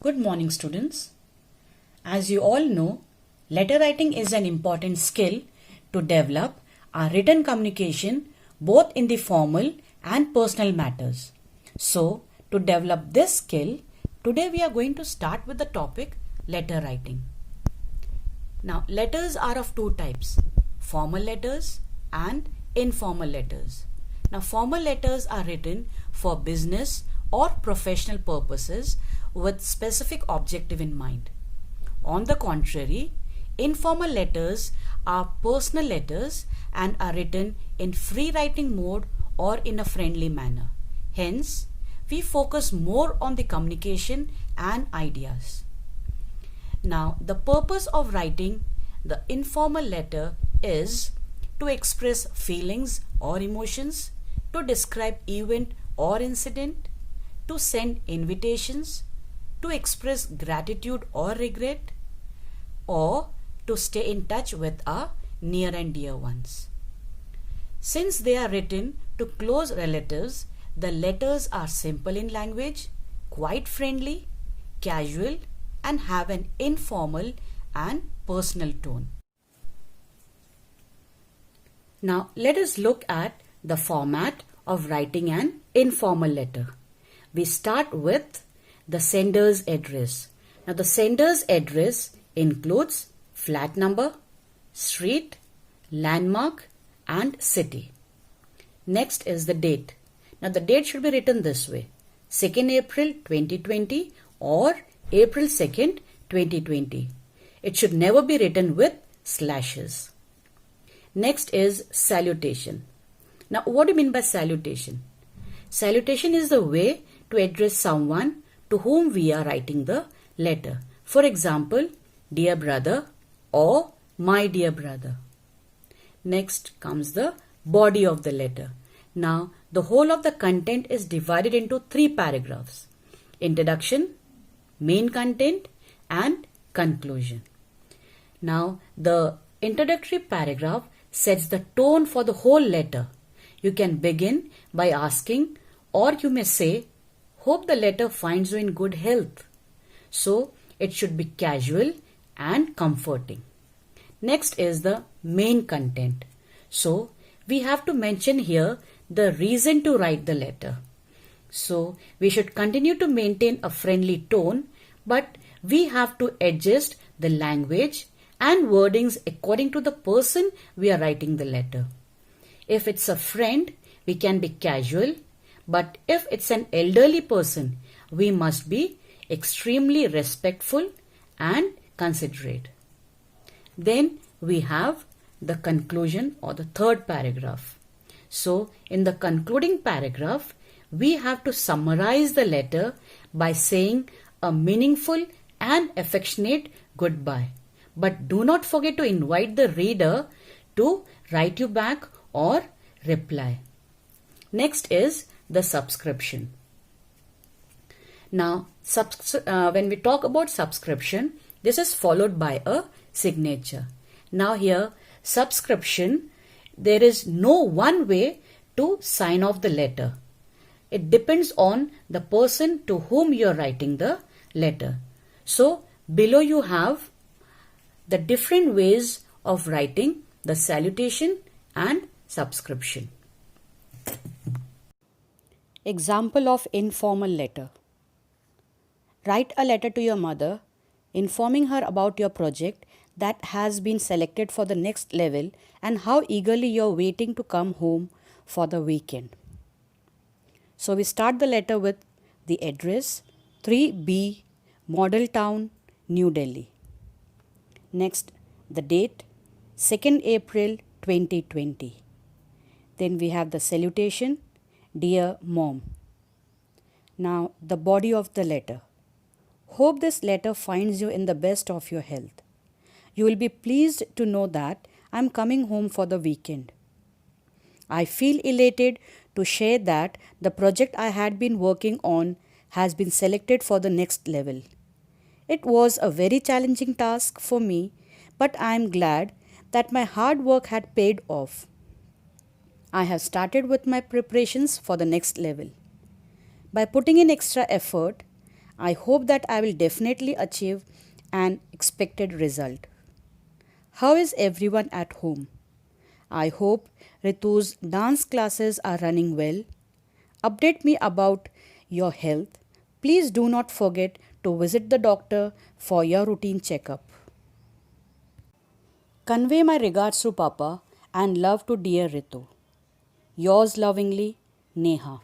Good morning, students. As you all know, letter writing is an important skill to develop our written communication both in the formal and personal matters. So, to develop this skill, today we are going to start with the topic letter writing. Now, letters are of two types, formal letters and informal letters. Now, formal letters are written for business or professional purposes with specific objective in mind. On the contrary, informal letters are personal letters and are written in free writing mode or in a friendly manner. Hence, we focus more on the communication and ideas. Now, the purpose of writing the informal letter is to express feelings or emotions, to describe event or incident, to send invitations, to express gratitude or regret, or to stay in touch with our near and dear ones. Since they are written to close relatives, the letters are simple in language, quite friendly, casual, and have an informal and personal tone. Now, let us look at the format of writing an informal letter. We start with the sender's address. Now, the sender's address includes flat number, street, landmark, and city. Next is the date. Now, the date should be written this way: 2nd April 2020 or April 2nd, 2020. It should never be written with slashes. Next is salutation. Now, what do you mean by salutation? Salutation is the way to address someone to whom we are writing the letter. For example, dear brother or my dear brother. Next comes the body of the letter. Now, the whole of the content is divided into 3 paragraphs: introduction, main content, and conclusion. Now, the introductory paragraph sets the tone for the whole letter. You can begin by asking, or you may say, "Hope the letter finds you in good health." So, it should be casual and comforting. Next is the main content. So, we have to mention here the reason to write the letter. So, we should continue to maintain a friendly tone, but we have to adjust the language and wordings according to the person we are writing the letter. If it's a friend, we can be casual, but if it's an elderly person, we must be extremely respectful and considerate. Then we have the conclusion or the third paragraph. So, in the concluding paragraph, we have to summarize the letter by saying a meaningful and affectionate goodbye. But do not forget to invite the reader to write you back or reply. Next is the subscription. Now, when we talk about subscription, this is followed by a signature. Now here, subscription, there is no one way to sign off the letter. It depends on the person to whom you are writing the letter. So, below you have the different ways of writing the salutation and subscription. Example of informal letter. Write a letter to your mother informing her about your project that has been selected for the next level and how eagerly you are waiting to come home for the weekend. So we start the letter with the address 3B, Model Town, New Delhi. Next, the date 2nd April 2020. Then we have the salutation, Dear Mom. Now, the body of the letter. Hope this letter finds you in the best of your health. You will be pleased to know that I am coming home for the weekend. I feel elated to share that the project I had been working on has been selected for the next level. It was a very challenging task for me, but I am glad that my hard work had paid off. I have started with my preparations for the next level. By putting in extra effort, I hope that I will definitely achieve an expected result. How is everyone at home? I hope Ritu's dance classes are running well. Update me about your health. Please do not forget to visit the doctor for your routine checkup. Convey my regards to Papa and love to dear Ritu. Yours lovingly, Neha.